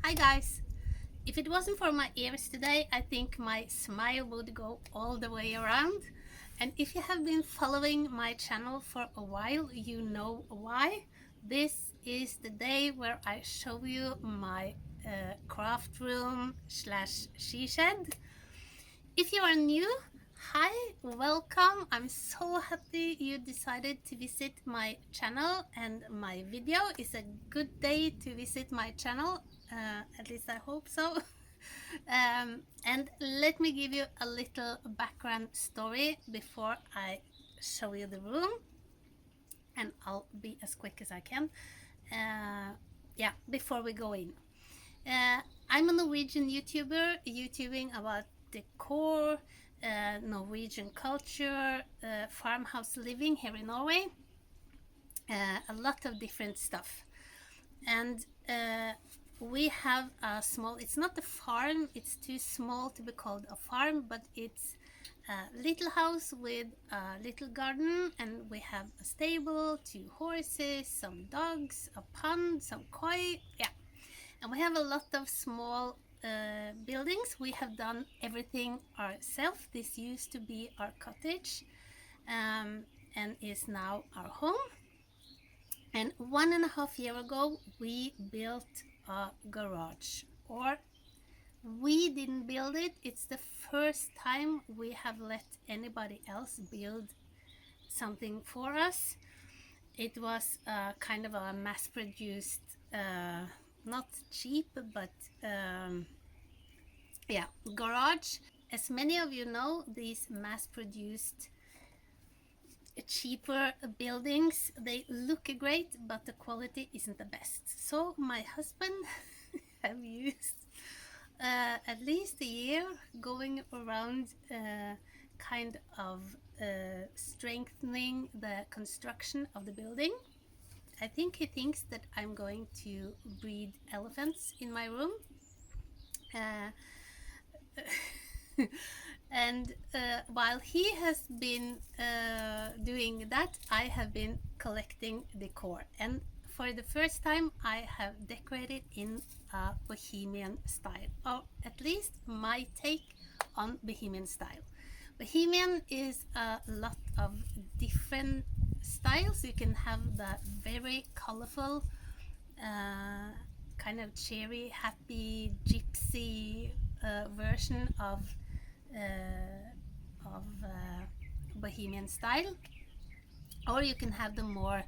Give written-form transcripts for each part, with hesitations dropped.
Hi guys! If it wasn't for my ears today, I think my smile would go all the way around. And if you have been following my channel for a while, you know why. This is the day where I show you my craft room slash she shed. If you are new, hi, welcome. I'm so happy you decided to visit my channel, and my video is a good day to visit my channel, at least I hope so. And let me give you a little background story before I show you the room, and I'll be as quick as I can. Before we go in. I'm a Norwegian YouTuber, YouTubing about decor, Norwegian culture, farmhouse living here in Norway, a lot of different stuff. And we have a small, it's not a farm, it's too small to be called a farm, but it's a little house with a little garden, and we have a stable, 2 horses, some dogs, a pond, some koi, and we have a lot of small buildings. We have done everything ourselves. This used to be our cottage and is now our home. And 1.5 years ago, we built a garage. Or we didn't build it. It's the first time we have let anybody else build something for us. It was kind of a mass-produced, not cheap, but garage. As many of you know, these mass-produced cheaper buildings, they look great, but the quality isn't the best. So my husband have used at least a year going around kind of strengthening the construction of the building. I think he thinks that I'm going to breed elephants in my room. And while he has been doing that, I have been collecting decor. And for the first time, I have decorated in a Bohemian style, or at least my take on Bohemian style. Bohemian is a lot of different styles. You can have the very colorful, kind of cheery, happy, gypsy version of Bohemian style, or you can have the more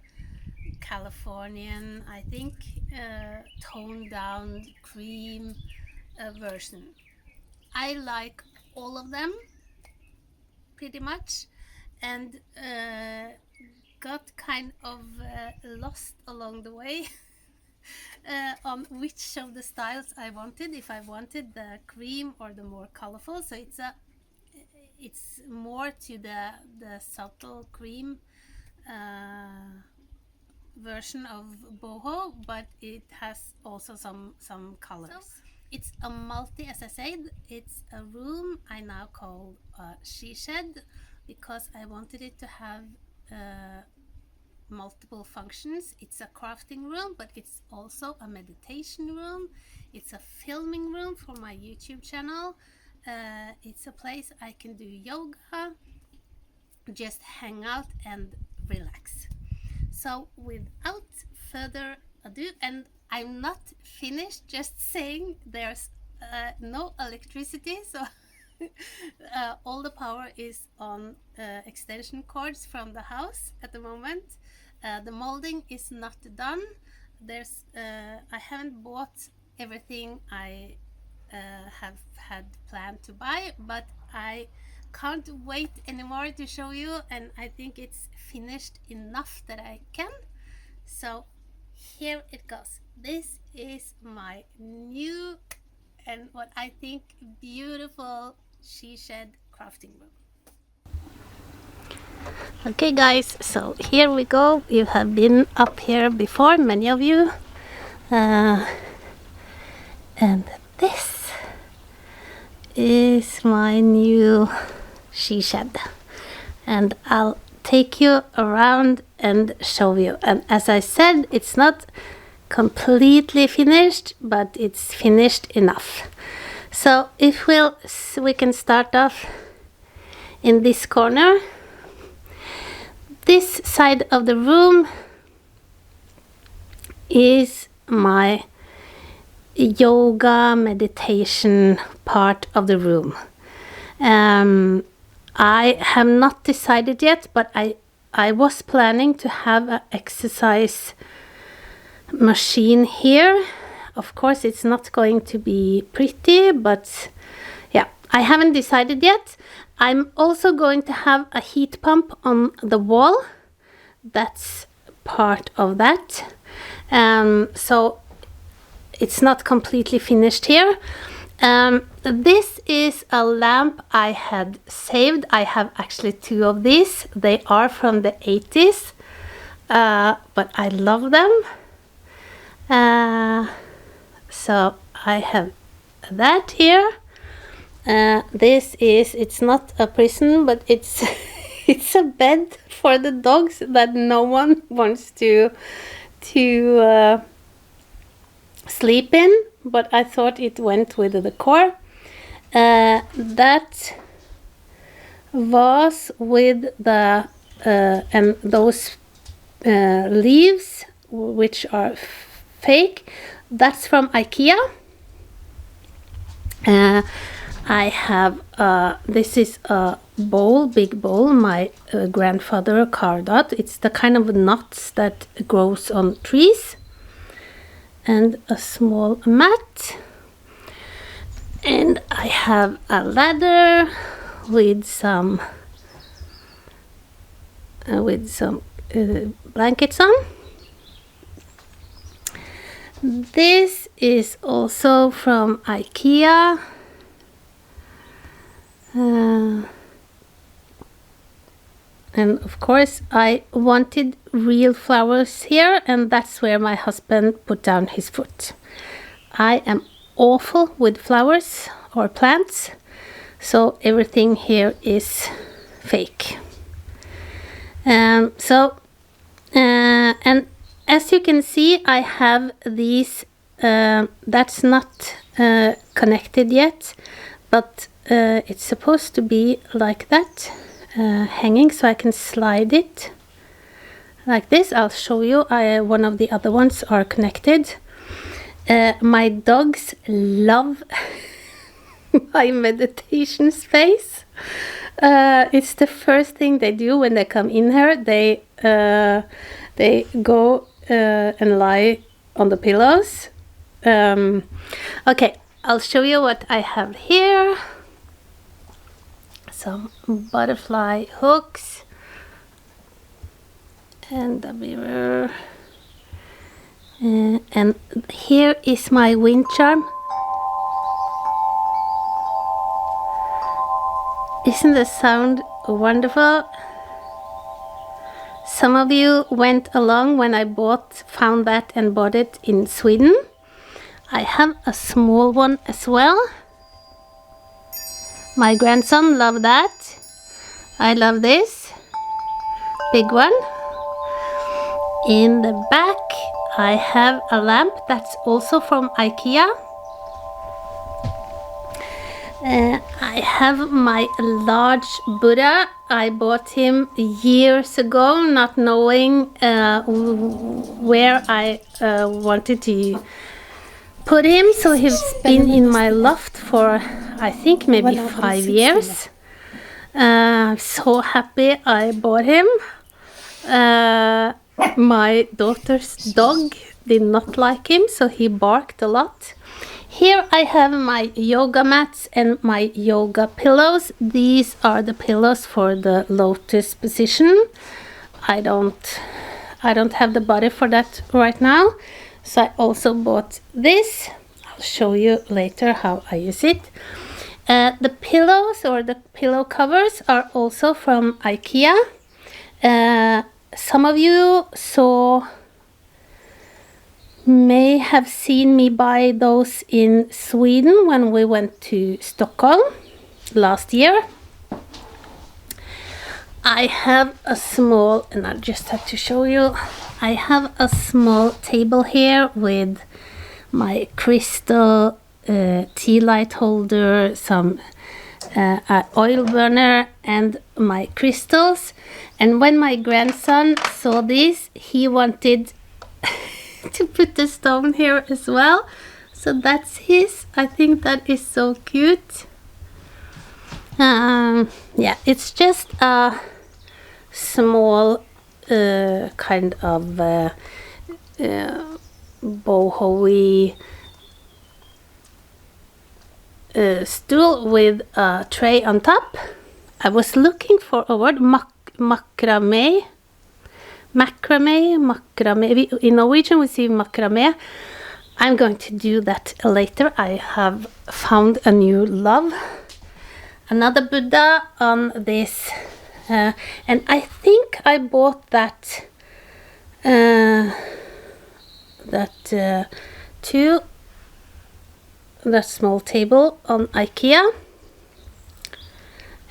Californian, I think, toned down cream version. I like all of them pretty much, and got kind of lost along the way on which of the styles I wanted, if I wanted the cream or the more colorful. So it's more to the subtle cream version of boho, but it has also some colors. So it's a multi, as I said, it's a room I now call she shed, because I wanted it to have multiple functions. It's a crafting room, but it's also a meditation room. It's a filming room for my YouTube channel. It's a place I can do yoga, just hang out and relax. So without further ado, and I'm not finished, just saying, there's no electricity, so all the power is on extension cords from the house at the moment. The molding is not done. I haven't bought everything I have had planned to buy, but I can't wait anymore to show you, and I think it's finished enough that I can. So here it goes. This is my new and what I think beautiful she shed crafting room. Okay guys, so here we go. You have been up here before, many of you, and this is my new she shed, and I'll take you around and show you. And as I said, it's not completely finished, but it's finished enough. So if we can start off in this corner. This side of the room is my yoga meditation part of the room. I have not decided yet, but I was planning to have an exercise machine here. Of course, it's not going to be pretty, but yeah, I haven't decided yet. I'm also going to have a heat pump on the wall. That's part of that. So it's not completely finished here. This is a lamp I had saved. I have actually 2 of these. They are from the 80s, but I love them. So I have that here. It's not a prison, but it's it's a bed for the dogs that no one wants to sleep in, but I thought it went with the decor. That was with the and those leaves, which are fake. That's from IKEA. I have this is a bowl, big bowl my grandfather carved out. It's the kind of nuts that grows on trees. And a small mat. And I have a ladder with some blankets on. This is also from IKEA. And of course I wanted real flowers here, and that's where my husband put down his foot. I am awful with flowers or plants, so everything here is fake. And as you can see, I have these, that's not connected yet, but it's supposed to be like that, hanging, so I can slide it like this. I'll show you. One of the other ones are connected. My dogs love my meditation space. It's the first thing they do when they come in here. They go and lie on the pillows. Okay, I'll show you what I have here. Some butterfly hooks and a mirror. And here is my wind charm. Isn't the sound wonderful? Some of you went along when I found that and bought it in Sweden. I have a small one as well. My grandson loved that. I love this big one. In the back I have a lamp that's also from IKEA. I have my large Buddha. I bought him years ago, not knowing where I wanted to put him. So he's been in my loft for, I think, maybe 5 years. I'm so happy I bought him. My daughter's dog did not like him, so he barked a lot. Here I have my yoga mats and my yoga pillows. These are the pillows for the lotus position. I don't have the body for that right now, so I also bought this. I'll show you later how I use it. The pillows or the pillow covers are also from IKEA. Some of you may have seen me buy those in Sweden when we went to Stockholm last year. I have a small, and I just have to show you, I have a small table here with my crystal tea light holder, some oil burner, and my crystals. And when my grandson saw this, he wanted to put the stone here as well. So that's his. I think that is so cute. Yeah, it's just a small kind of boho stool with a tray on top. I was looking for a word, macrame. In Norwegian we see macrame. I'm going to do that later. I have found a new love. Another Buddha on this, and I think I bought that too. That small table on IKEA,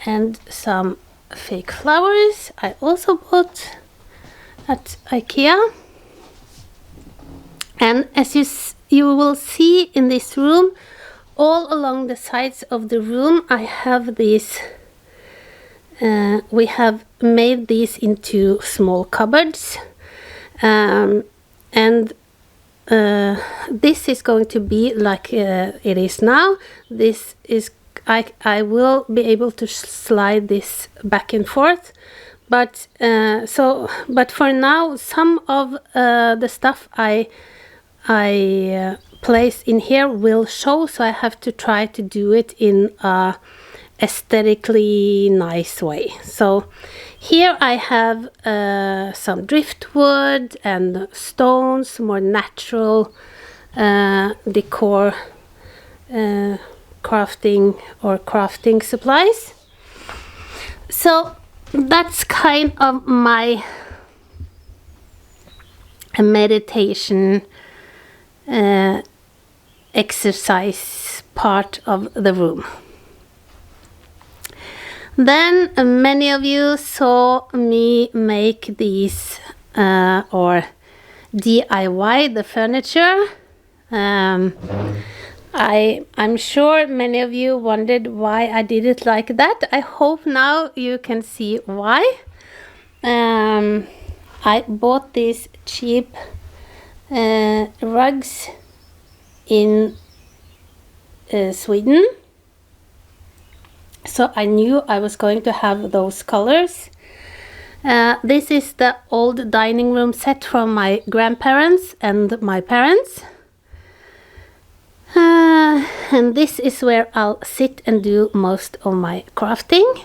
and some fake flowers I also bought at IKEA. And as you will see in this room, all along the sides of the room, I have these. We have made these into small cupboards, and this is going to be like it is now. This is I will be able to slide this back and forth, but but for now some of the stuff I place in here will show, so I have to try to do it in a aesthetically nice way. So here I have some driftwood and stones, more natural decor, crafting supplies. So that's kind of my meditation exercise part of the room. Then many of you saw me make these or DIY the furniture. I'm sure many of you wondered why I did it like that. I hope now you can see why. I bought these cheap rugs in Sweden. So I knew I was going to have those colors. This is the old dining room set from my grandparents and my parents. And this is where I'll sit and do most of my crafting.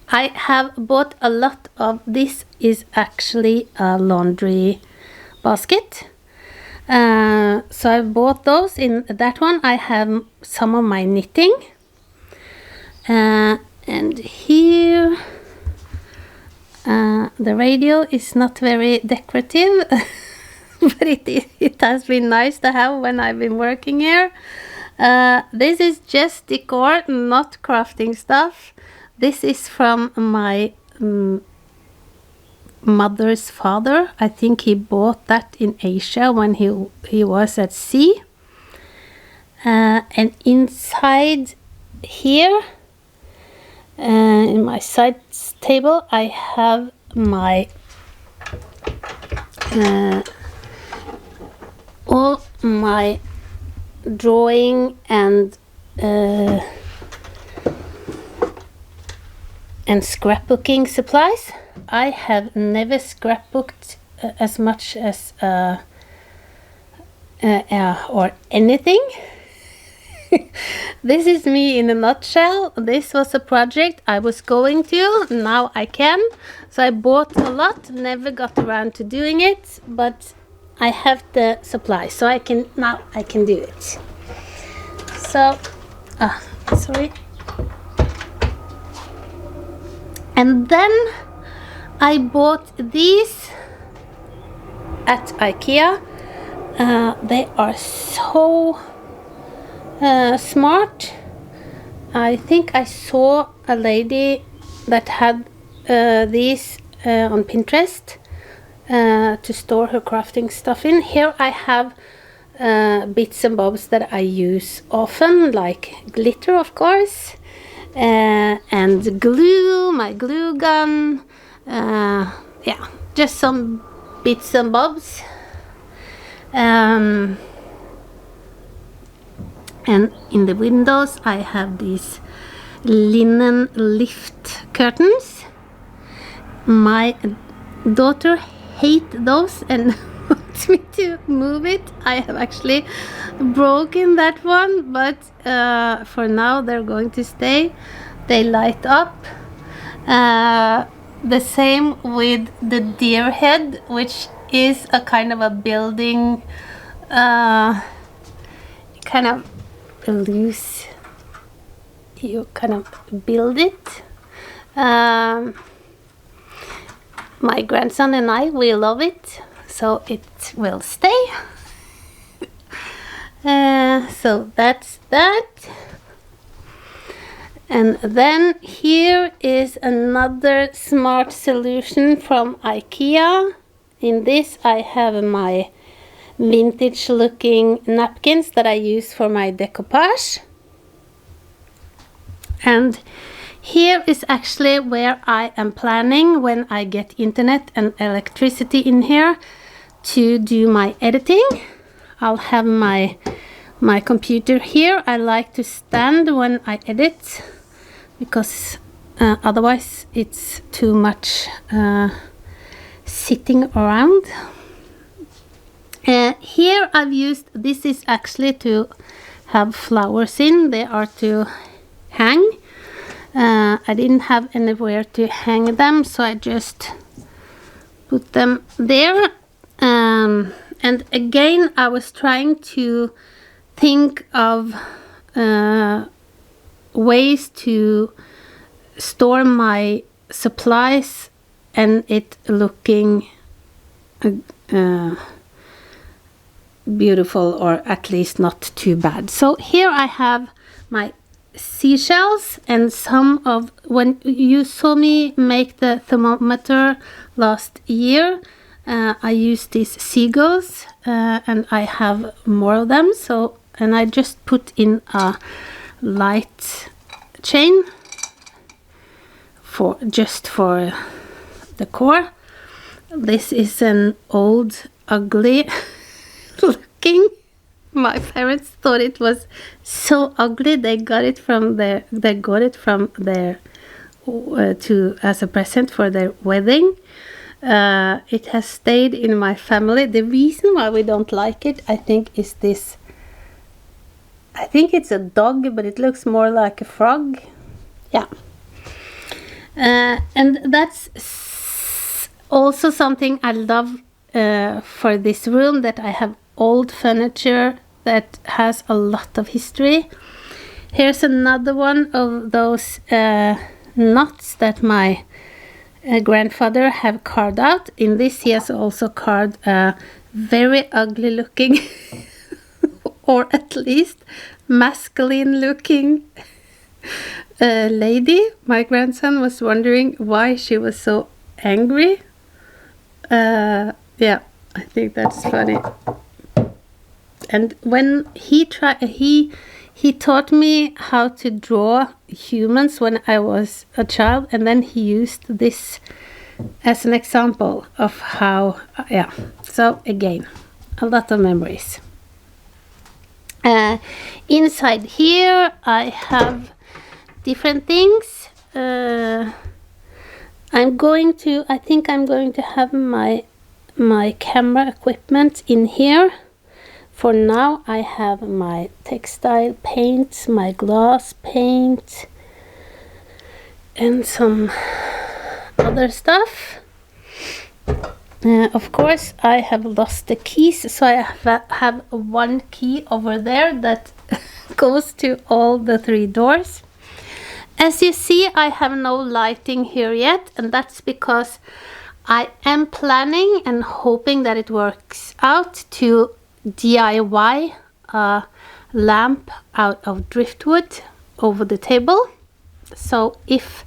I have bought a lot of this. Is actually a laundry basket. So I bought those. In that one I have some of my knitting, and here the radio is not very decorative but it has been nice to have when I've been working here. This is just decor, not crafting stuff. This is from my mother's father. I think he bought that in Asia when he was at sea. And inside here, in my side table, I have my all my drawing and scrapbooking supplies. I have never scrapbooked as much as or anything. This is me in a nutshell. This was a project I was going to, now I can. So I bought a lot, never got around to doing it, but I have the supply, so now I can do it. So, sorry. And then I bought these at IKEA. They are so smart. I think I saw a lady that had these on Pinterest to store her crafting stuff in. Here I have bits and bobs that I use often, like glitter, of course, and glue, my glue gun, yeah, just some bits and bobs. And in the windows I have these linen lift curtains. My daughter hates those and wants me to move it. I have actually broken that one, but for now they're going to stay. They light up. The same with the deer head, which is a kind of a building, kind of loose. You kind of build it. My grandson and I, we love it, so it will stay. So that's that. And then here is another smart solution from IKEA. In this I have my vintage looking napkins that I use for my decoupage. And here is actually where I am planning, when I get internet and electricity in here, to do my editing. I'll have my computer here. I like to stand when I edit, because otherwise it's too much sitting around. Here I've used, this is actually to have flowers in. They are to hang. I didn't have anywhere to hang them, so I just put them there. And again, I was trying to think of ways to store my supplies and it looking beautiful, or at least not too bad. So here I have my seashells, and some of, when you saw me make the thermometer last year, I used these seagulls, and I have more of them. So, and I just put in a light chain for just for decor. This is an old, ugly looking. My parents thought it was so ugly. They got it from their to as a present for their wedding. It has stayed in my family. The reason why we don't like it, I think, is this. I think it's a dog, but it looks more like a frog. Yeah. And that's also something I love for this room, that I have old furniture that has a lot of history. Here's another one of those knots that my grandfather have carved out. In this he has also carved a very ugly looking or at least masculine looking lady. My grandson was wondering why she was so angry. Yeah, I think that's funny. And when he taught me how to draw humans when I was a child, and then he used this as an example of how, yeah. So again, a lot of memories. Inside here I have different things. I think I'm going to have my camera equipment in here. For now I have my textile paints, my glass paint, and some other stuff. Of course I have lost the keys, so I have one key over there that goes to all the 3 doors. As you see, I have no lighting here yet, and that's because I am planning and hoping that it works out to DIY a lamp out of driftwood over the table. So if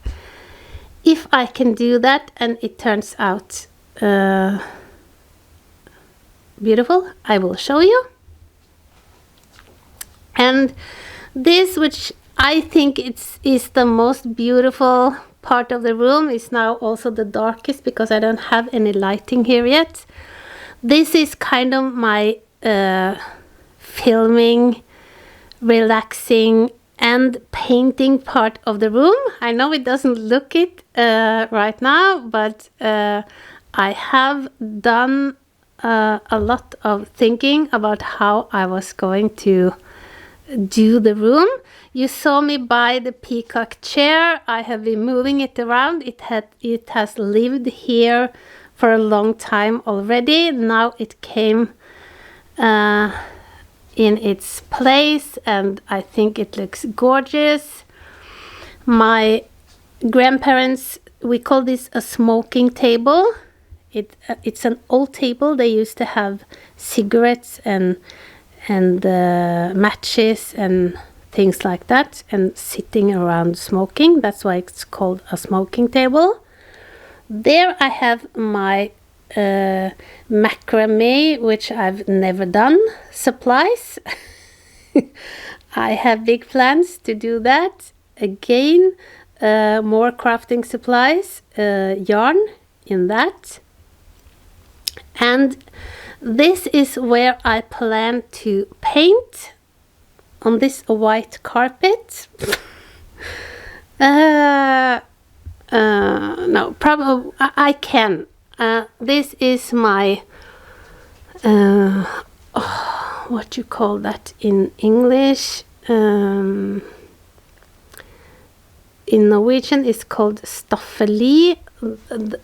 if I can do that and it turns out beautiful, I will show you. And this, which I think is the most beautiful part of the room, is now also the darkest because I don't have any lighting here yet. This is kind of my filming, relaxing and painting part of the room. I know it doesn't look it right now, but I have done a lot of thinking about how I was going to do the room. You saw me buy the peacock chair. I have been moving it around. It has lived here for a long time already. Now it came in its place, and I think it looks gorgeous. My grandparents, we call this a smoking table. It's an old table. They used to have cigarettes and matches and things like that, and sitting around smoking. That's why it's called a smoking table. There I have my macrame, which I've never done, supplies. I have big plans to do that again. More crafting supplies, yarn in that. And this is where I plan to paint on this white carpet. No, probably I can. This is my what you call that in English? In Norwegian it's called staffeli.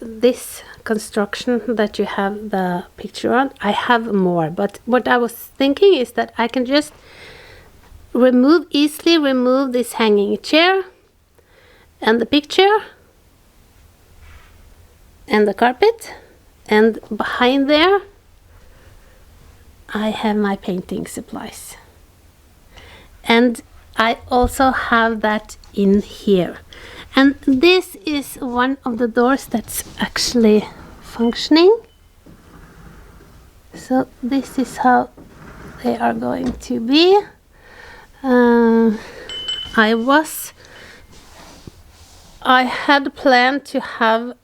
This construction that you have the picture on, I have more, but what I was thinking is that I can just easily remove this hanging chair and the picture and the carpet, and behind there I have my painting supplies, and I also have that in here. And this is one of the doors that's actually functioning. So this is how they are going to be. I had planned to have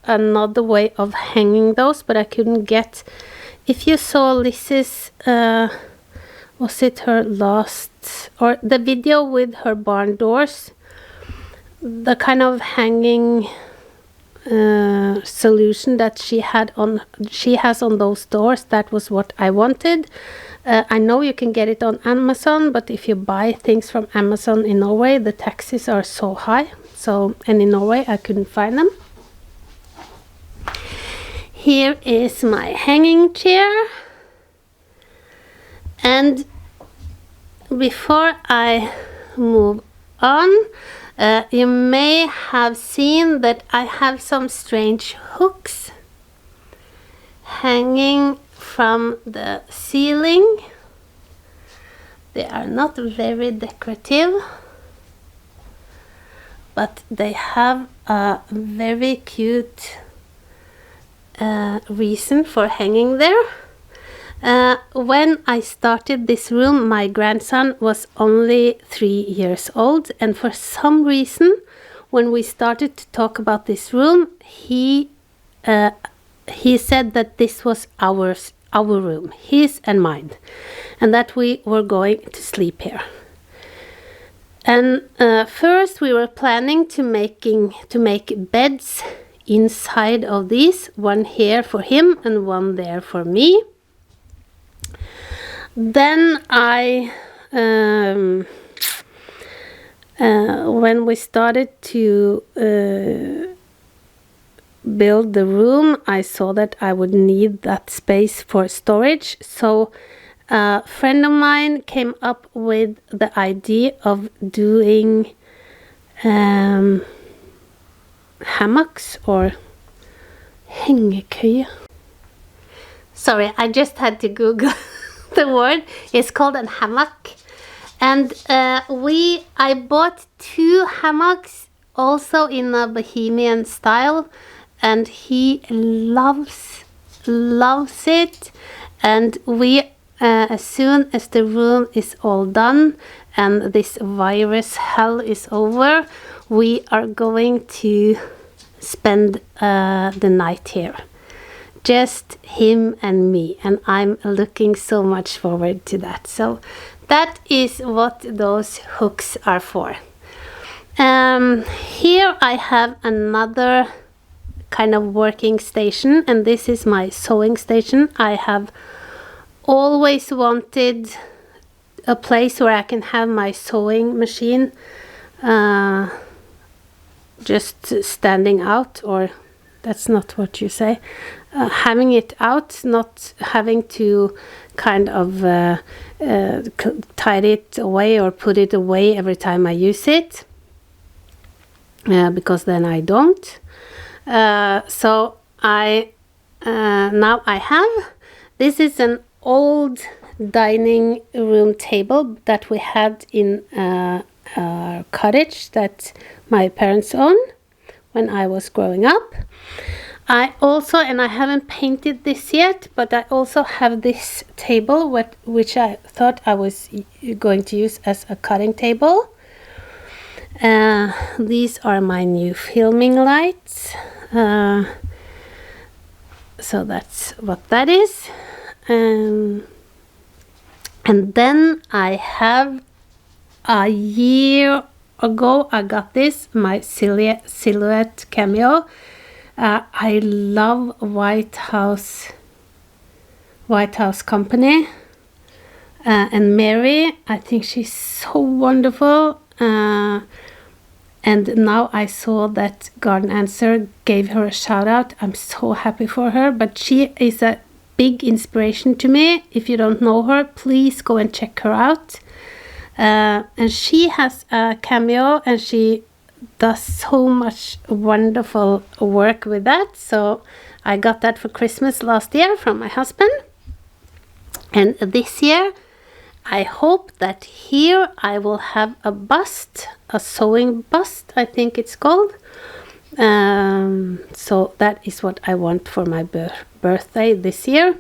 another way of hanging those, but I couldn't get. If you saw Liz's, was it her last, or the video with her barn doors, the kind of hanging solution that she has on those doors, that was what I wanted. I know you can get it on Amazon, but if you buy things from Amazon in Norway, the taxes are so high. And in Norway I couldn't find them. Here is my hanging chair. And before I move on, you may have seen that I have some strange hooks hanging from the ceiling. They are not very decorative, but they have a very cute reason for hanging there. When I started this room, my grandson was only 3 years old, and for some reason, when we started to talk about this room, he said that this was our room, his and mine, and that we were going to sleep here. And first we were planning to make beds inside of these, one here for him and one there for me. Then when we started to build the room, I saw that I would need that space for storage. So a friend of mine came up with the idea of doing hammocks or hengekøye. Sorry, I just had to Google the word. It's called a hammock. And I bought 2 hammocks also in a Bohemian style, and he loves it. And we as soon as the room is all done and this virus hell is over, we are going to spend the night here, just him and me, and I'm looking so much forward to that. So that is what those hooks are for. Here I have another kind of working station, and this is my sewing station. I have always wanted a place where I can have my sewing machine just standing out, or that's not what you say, having it out, not having to kind of tidy it away or put it away every time I use it, because then I don't. So I now I have, this is an old dining room table that we had in a cottage that my parents owned when I was growing up. I also, and I haven't painted this yet, but I also have this table which I thought I was going to use as a cutting table. These are my new filming lights. So that's what that is. And then I have, a year ago I got this, my silhouette cameo. I love White House Company, and Mary, I think she's so wonderful. And now I saw that Garden Answer gave her a shout out. I'm so happy for her, but she is a big inspiration to me. If you don't know her, please go and check her out. And she has a cameo, and she does so much wonderful work with that. So I got that for Christmas last year from my husband. And this year, I hope that here I will have a bust, a sewing bust, I think it's called. So that is what I want for my birthday this year.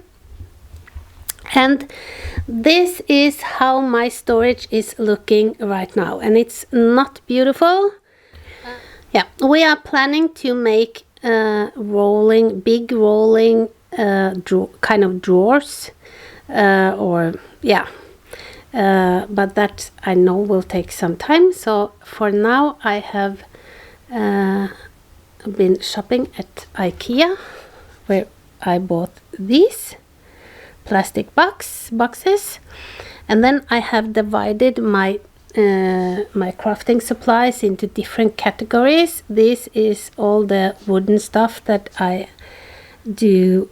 And this is how my storage is looking right now, and it's not beautiful. Yeah, we are planning to make big rolling kind of drawers, but that I know will take some time. So for now I have been shopping at IKEA, where I bought these plastic boxes, and then I have divided my crafting supplies into different categories. This is all the wooden stuff that I do.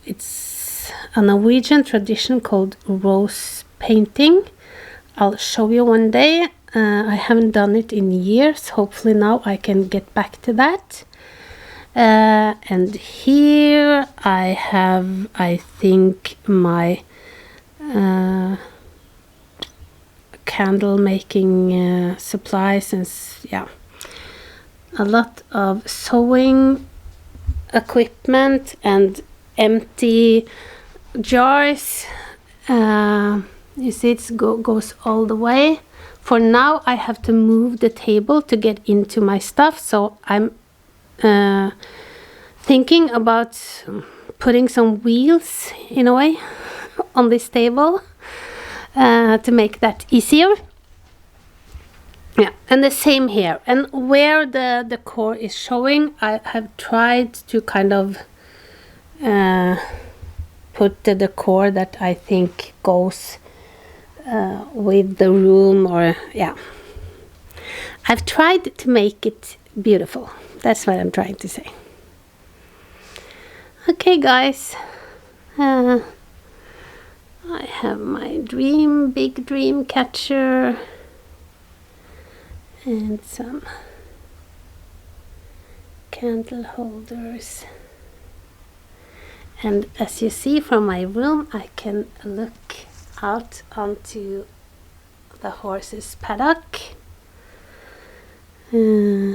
It's a Norwegian tradition called rose painting. I'll show you one day. I haven't done it in years. Hopefully now I can get back to that. And here I have, I think, my candle making supplies, and a lot of sewing equipment and empty jars. You see, it goes all the way. For now I have to move the table to get into my stuff, so I'm thinking about putting some wheels in a way on this table to make that easier. Yeah, and the same here. And where the decor is showing, I have tried to kind of put the decor that I think goes with the room, or I've tried to make it beautiful. That's what I'm trying to say. Okay, guys, I have my big dream catcher, and some candle holders. And as you see from my room, I can look out onto the horse's paddock. Yeah.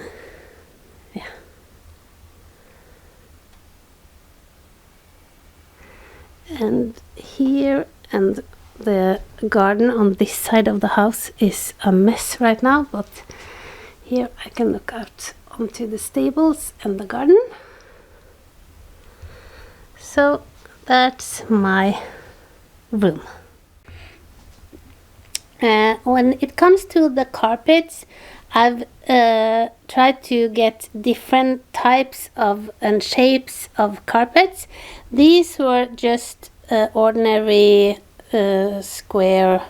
And here, and the garden on this side of the house is a mess right now, but here I can look out onto the stables and the garden. So that's my room. When it comes to the carpets, I've tried to get different types of and shapes of carpets. These were just ordinary square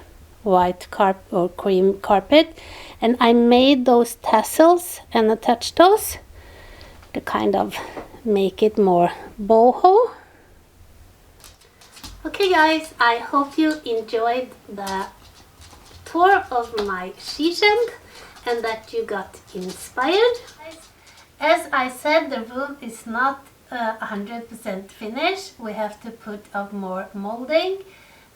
white carpet or cream carpet, and I made those tassels and attached those to kind of make it more boho. Okay guys, I hope you enjoyed the tour of my Sheshed and that you got inspired. As I said, the room is not 100% finished. We have to put up more molding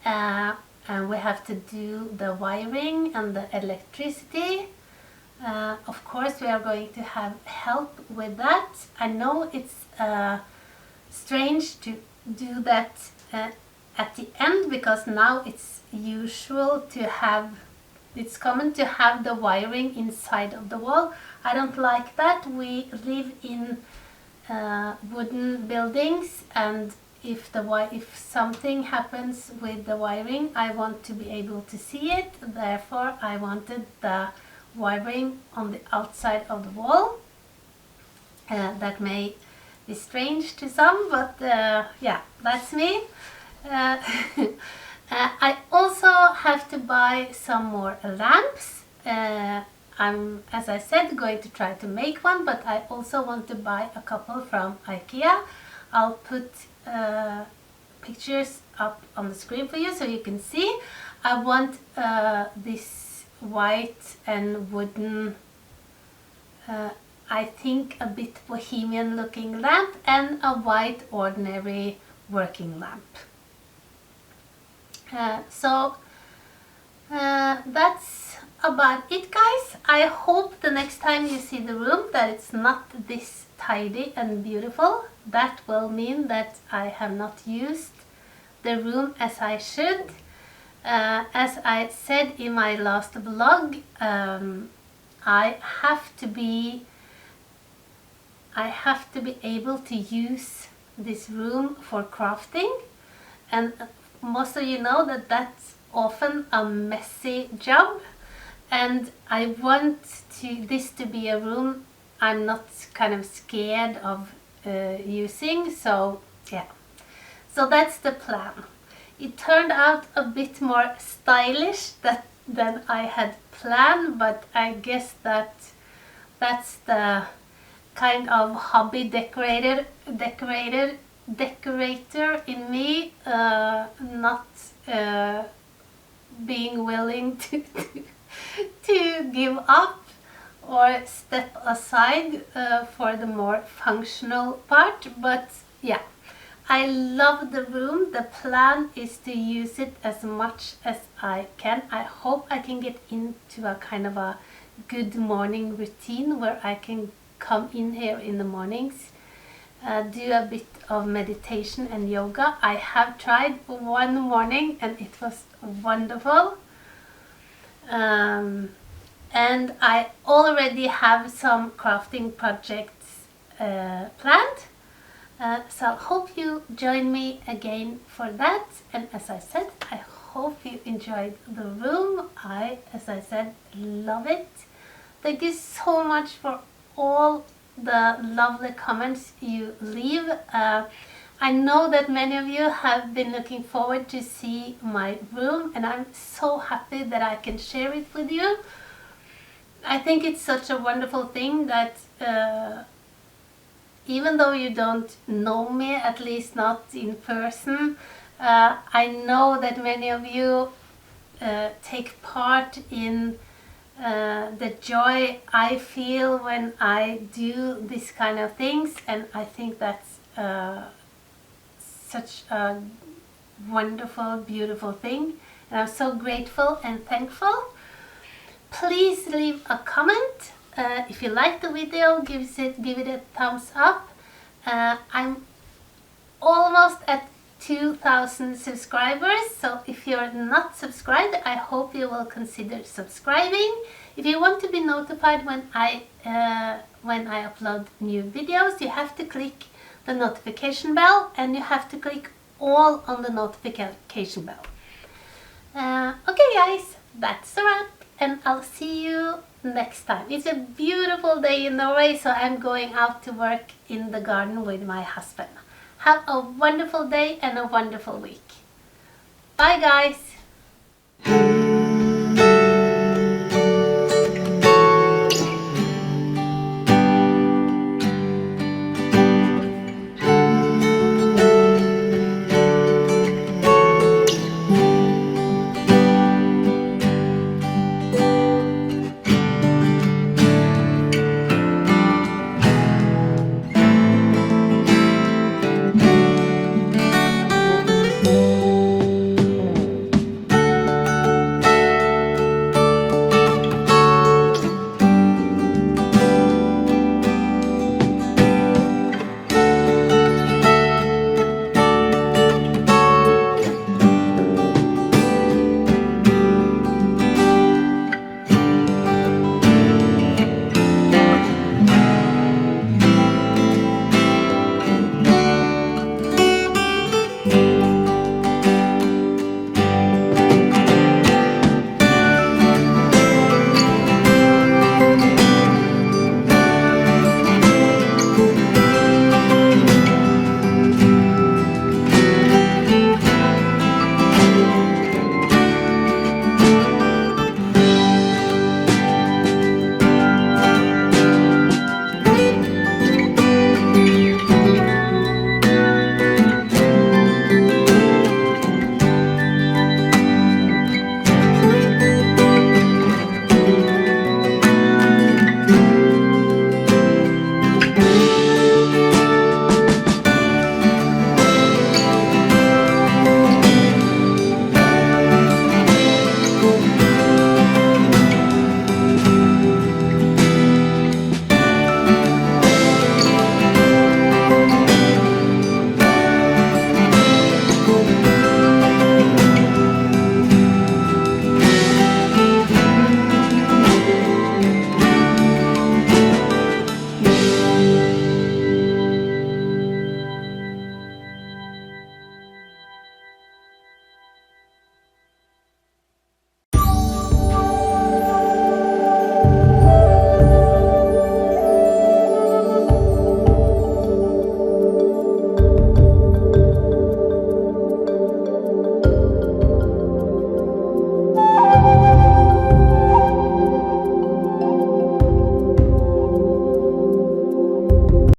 and we have to do the wiring and the electricity. Of course, we are going to have help with that. I know it's strange to do that at the end, because now it's usual to have, it's common to have the wiring inside of the wall. I don't like that. We live in wooden buildings, and if something happens with the wiring, I want to be able to see it. Therefore, I wanted the wiring on the outside of the wall. That may be strange to some, but yeah, that's me. I also have to buy some more lamps. I'm, as I said, going to try to make one, but I also want to buy a couple from IKEA. I'll put pictures up on the screen for you so you can see. I want this white and wooden, I think a bit Bohemian looking lamp, and a white ordinary working lamp. So that's about it, guys. I hope the next time you see the room that it's not this tidy and beautiful. That will mean that I have not used the room as I should. As I said in my last vlog, I have to be able to use this room for crafting, and most of you know that that's often a messy job, and I want this to be a room I'm not kind of scared of using. So yeah, so that's the plan. It turned out a bit more stylish than I had planned, but I guess that's the kind of hobby decorator in me, not being willing to give up or step aside for the more functional part. But yeah, I love the room. The plan is to use it as much as I can. I hope I can get into a kind of a good morning routine where I can come in here in the mornings, do a bit of meditation and yoga. I have tried one morning and it was wonderful. And I already have some crafting projects planned. So I hope you join me again for that. And as I said, I hope you enjoyed the room. As I said, love it. Thank you so much for all the lovely comments you leave. I know that many of you have been looking forward to see my room, and I'm so happy that I can share it with you. I think it's such a wonderful thing that even though you don't know me, at least not in person, I know that many of you take part in the joy I feel when I do this kind of things, and I think that's such a wonderful, beautiful thing, and I'm so grateful and thankful. Please leave a comment If you like the video, give it a thumbs up. I'm almost at 2,000 subscribers, so if you're not subscribed, I hope you will consider subscribing. If you want to be notified when I upload new videos, you have to click the notification bell, and you have to click all on the notification bell. Okay guys, that's a wrap, and I'll see you next time. It's a beautiful day in Norway, so I'm going out to work in the garden with my husband. Have a wonderful day and a wonderful week. Bye guys!